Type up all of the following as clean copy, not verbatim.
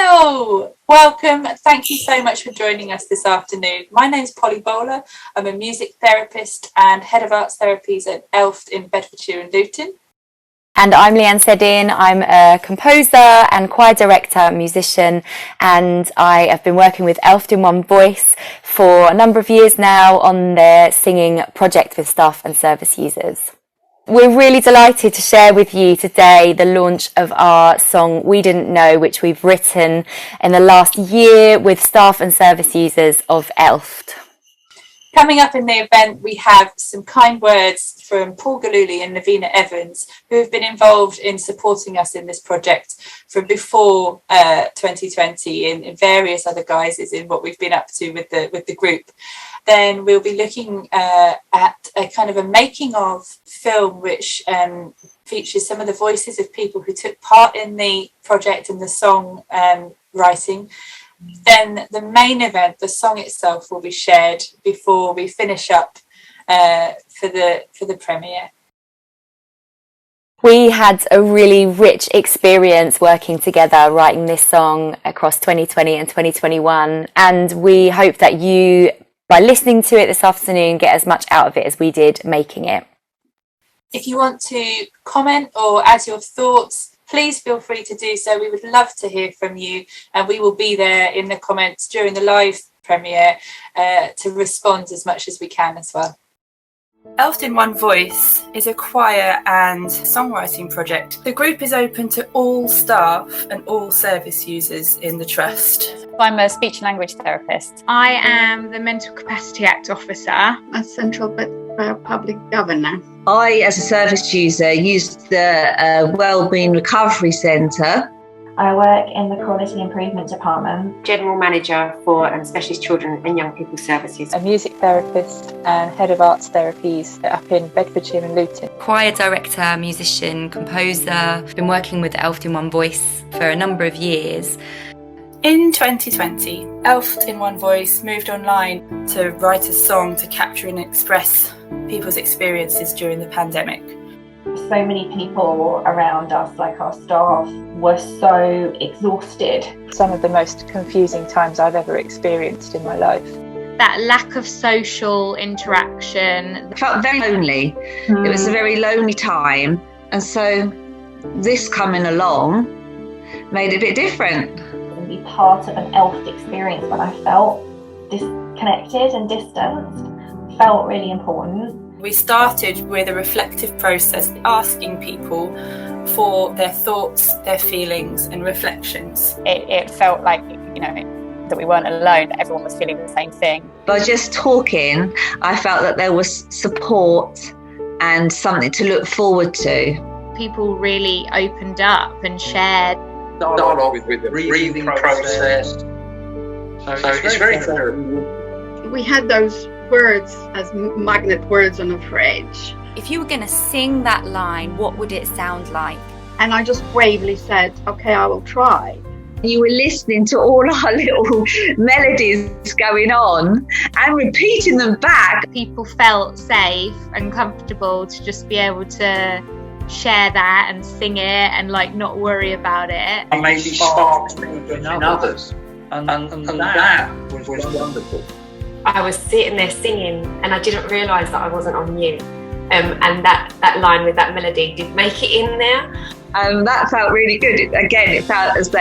Hello, welcome. Thank you so much for joining us this afternoon. My name's Polly Bowler. I'm a music therapist and head of arts therapies at ELFT in Bedfordshire and Luton. And I'm Leanne Sedin. I'm a composer and choir director, musician, and I have been working with ELFT in One Voice for a number of years now on their singing project with staff and service users. We're really delighted to share with you today the launch of our song We Didn't Know, which we've written in the last year with staff and service users of ELFT. Coming up in the event, we have some kind words from Paul Gilluley and Navina Evans, who have been involved in supporting us in this project from before 2020 in various other guises in what we've been up to with the group. Then we'll be looking at a kind of a making of film which features some of the voices of people who took part in the project and the song writing. Then the main event, the song itself, will be shared before we finish up for the premiere. We had a really rich experience working together, writing this song across 2020 and 2021, and we hope that you, by listening to it this afternoon, get as much out of it as we did making it. If you want to comment or add your thoughts, please feel free to do so. We would love to hear from you, and we will be there in the comments during the live premiere to respond as much as we can as well. ELFT in One Voice is a choir and songwriting project. The group is open to all staff and all service users in the trust. I'm a speech and language therapist. I am the Mental Capacity Act Officer. A Central Public Governor. I, as a service user, used the Wellbeing Recovery Centre. I work in the Quality Improvement Department. General Manager for Specialist Children and Young People Services. A music therapist and head of arts therapies up in Bedfordshire and Luton. Choir director, musician, composer. Been working with ELFT in One Voice for a number of years. In 2020, ELFT in One Voice moved online to write a song to capture and express people's experiences during the pandemic. So many people around us, like our staff, were so exhausted. Some of the most confusing times I've ever experienced in my life. That lack of social interaction. I felt very lonely. It was a very lonely time, and so this coming along made it a bit different. And be part of an ELFT experience when I felt disconnected and distanced felt really important. We started with a reflective process, asking people for their thoughts, their feelings and reflections. It felt like, that we weren't alone, that everyone was feeling the same thing. By just talking, I felt that there was support and something to look forward to. People really opened up and shared. Start with the breathing process. So it's very therapeutic. We had those words as magnet words on a fridge. If you were going to sing that line, what would it sound like? And I just bravely said, okay, I will try. You were listening to all our little melodies going on and repeating them back. People felt safe and comfortable to just be able to share that and sing it and not worry about it. And maybe sparks in others. And that was wonderful. I was sitting there singing and I didn't realise that I wasn't on mute. And that line with that melody did make it in there. That felt really good. It felt as though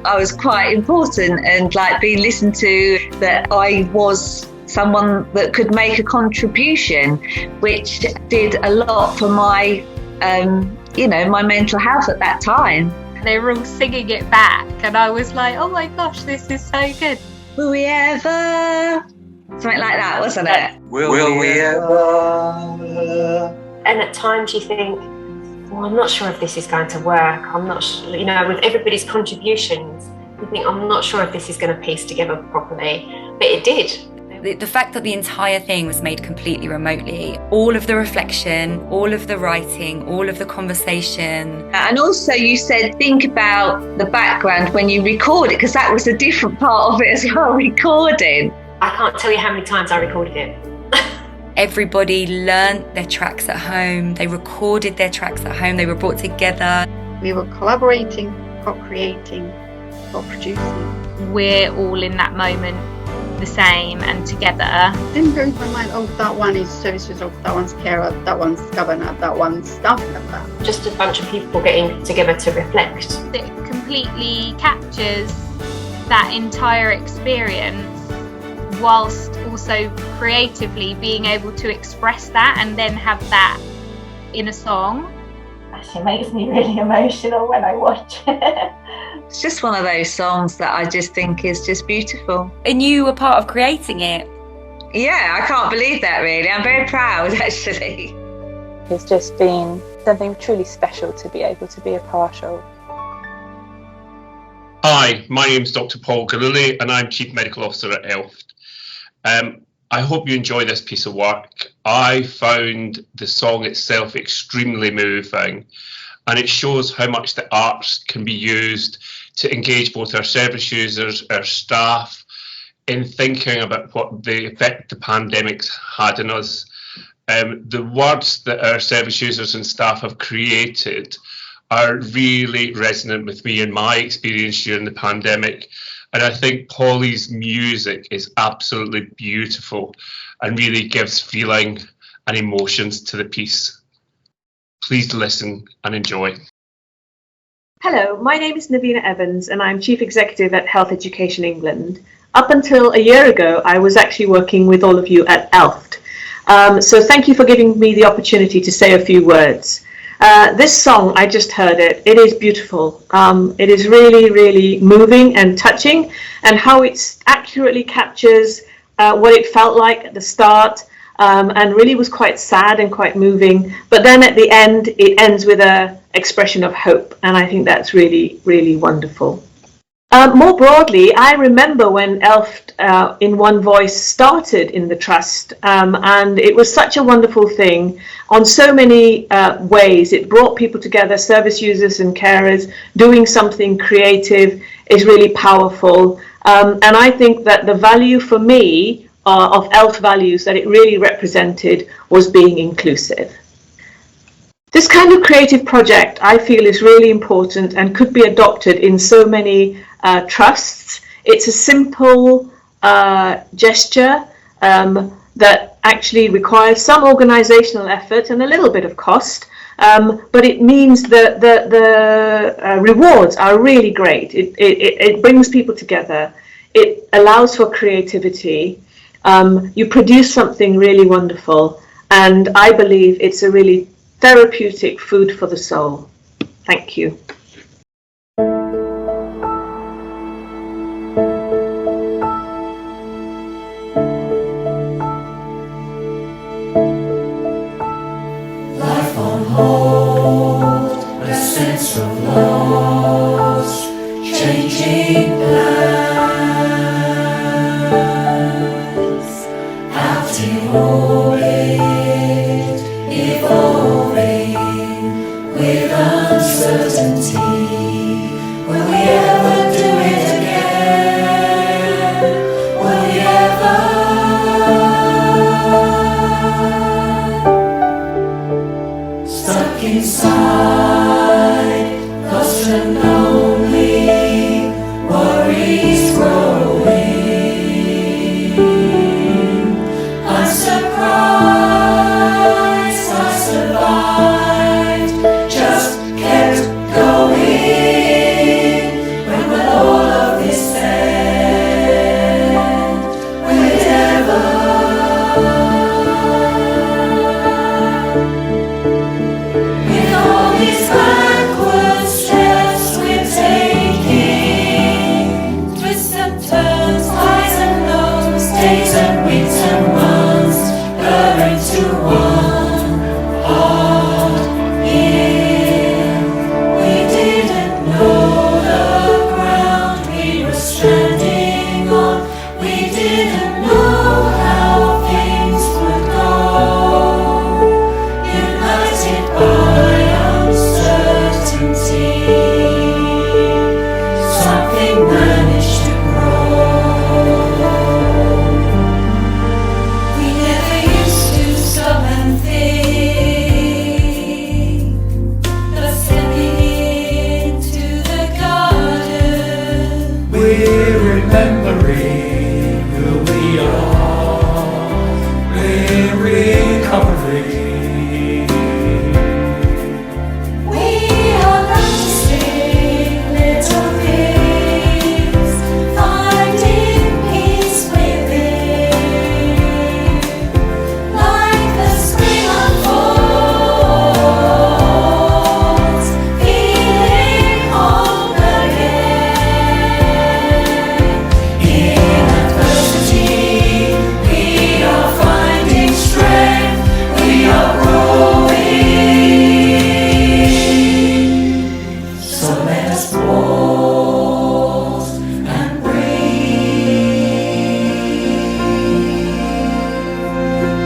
I was quite important and being listened to, that I was someone that could make a contribution, which did a lot for my, my mental health at that time. They were all singing it back and I was like, oh my gosh, this is so good. Will we ever? Something like that, wasn't it? Will we ever? And at times you think, well, I'm not sure if this is going to work. I'm not sure, with everybody's contributions, you think, I'm not sure if this is going to piece together properly. But it did. The fact that the entire thing was made completely remotely, all of the reflection, all of the writing, all of the conversation. And also you said, think about the background when you record it, because that was a different part of it as well, recording. I can't tell you how many times I recorded it. Everybody learnt their tracks at home, they recorded their tracks at home, they were brought together. We were collaborating, co-creating, or producing. We're all in that moment the same and together. Didn't go into my mind, oh, that one is service user, that one's carer, that one's governor, that one's staff member. Just a bunch of people getting together to reflect. It completely captures that entire experience whilst also creatively being able to express that and then have that in a song. Actually makes me really emotional when I watch it. It's just one of those songs that I just think is just beautiful. And you were part of creating it. Yeah, I can't believe that really. I'm very proud actually. It's just been something truly special to be able to be a part of. Hi, my name's Dr. Paul Gilluley and I'm Chief Medical Officer at ELFT. I hope you enjoy this piece of work. I found the song itself extremely moving, and it shows how much the arts can be used to engage both our service users, our staff, in thinking about what the effect the pandemic's had on us. The words that our service users and staff have created are really resonant with me and my experience during the pandemic. And I think Polly's music is absolutely beautiful and really gives feeling and emotions to the piece. Please listen and enjoy. Hello, my name is Navina Evans and I'm Chief Executive at Health Education England. Up until a year ago, I was actually working with all of you at ELFT. So thank you for giving me the opportunity to say a few words. This song, I just heard it. It is beautiful. It is really, really moving and touching, and how it accurately captures what it felt like at the start, and really was quite sad and quite moving. But then at the end, it ends with an expression of hope, and I think that's really, really wonderful. More broadly, I remember when ELFT in One Voice started in the Trust, and it was such a wonderful thing on so many ways. It brought people together, service users and carers. Doing something creative is really powerful, and I think that the value for me of ELFT values that it really represented was being inclusive. This kind of creative project, I feel, is really important and could be adopted in so many trusts. It's a simple gesture that actually requires some organizational effort and a little bit of cost, but it means that the rewards are really great. It brings people together. It allows for creativity. You produce something really wonderful, and I believe it's a really therapeutic food for the soul. Thank you. Life on hold, a sense of loss, changing plans, out in orbit, evolving with uncertainty. remembering who we are. We're recovering. We are noticing little things, finding peace within, like the spring unfolds, feeling hope again. In adversity, we are finding strength, we are growing. So let us pause and breathe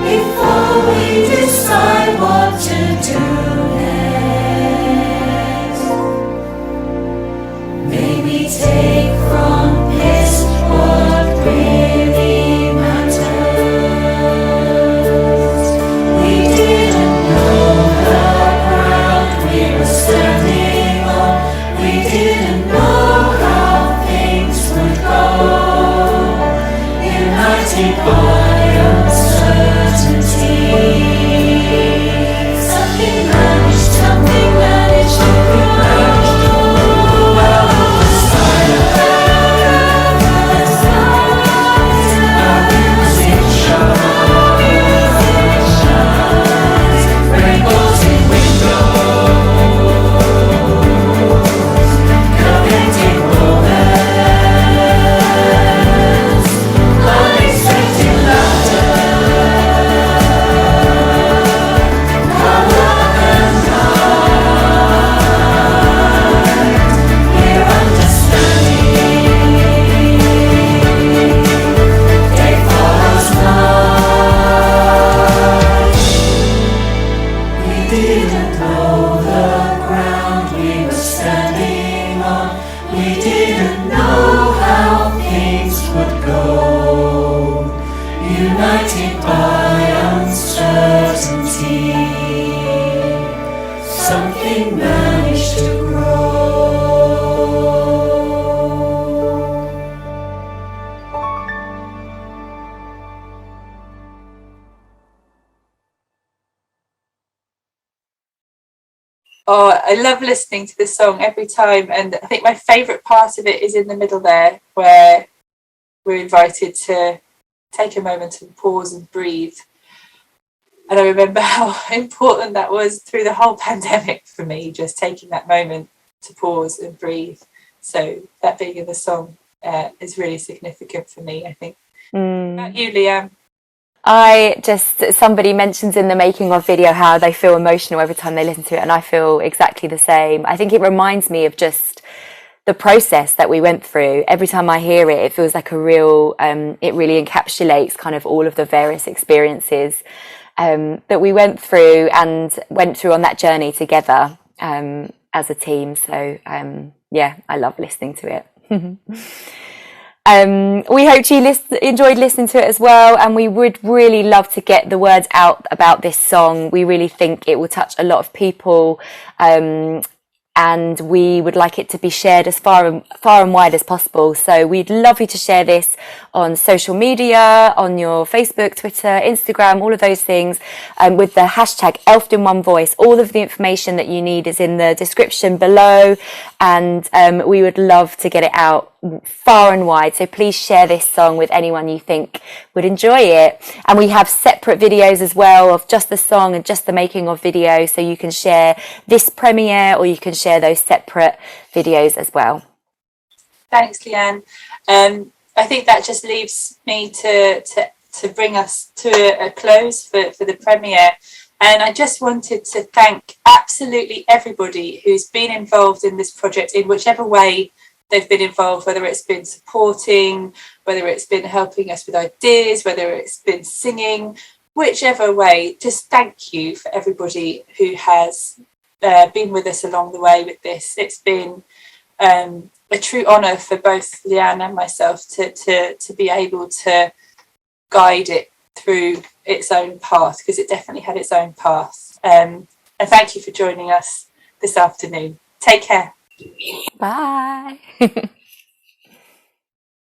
before we decide what to do next. Maybe take from this what really matters. We didn't know the ground we were standing on. We didn't know how things would go. United by uncertainty. Something managed to grow. Rainbows in windows, connecting moments, unexpected laughter, color and light. We're understanding. Day follows night. We didn't know the ground we were standing on. We didn't know how things would go. United by uncertainty, something managed to grow. Oh, I love listening to this song every time, and I think my favourite part of it is in the middle there, where we're invited to take a moment and pause and breathe. And I remember how important that was through the whole pandemic for me, just taking that moment to pause and breathe. So that being in the song is really significant for me, I think. What about you, Leanne? Somebody mentions in the making of video how they feel emotional every time they listen to it, and I feel exactly the same. I think it reminds me of just the process that we went through. Every time I hear it, it feels like a real, it really encapsulates kind of all of the various experiences that we went through on that journey together as a team. So yeah, I love listening to it. We hope you enjoyed listening to it as well, and we would really love to get the words out about this song. We really think it will touch a lot of people, and we would like it to be shared as far and wide as possible. So we'd love you to share this on social media, on your Facebook, Twitter, Instagram, all of those things, with the hashtag ELFT in One Voice. All of the information that you need is in the description below, and we would love to get it out far and wide. So please share this song with anyone you think would enjoy it. And we have separate videos as well of just the song and just the making of video, so you can share this premiere or you can share those separate videos as well. Thanks, Leanne. I think that just leaves me to bring us to a close for the premiere. And I just wanted to thank absolutely everybody who's been involved in this project in whichever way they've been involved, whether it's been supporting, whether it's been helping us with ideas, whether it's been singing, whichever way. Just thank you for everybody who has been with us along the way with this. It's been a true honour for both Leanne and myself to be able to guide it through its own path, because it definitely had its own path. And thank you for joining us this afternoon. Take care. Bye.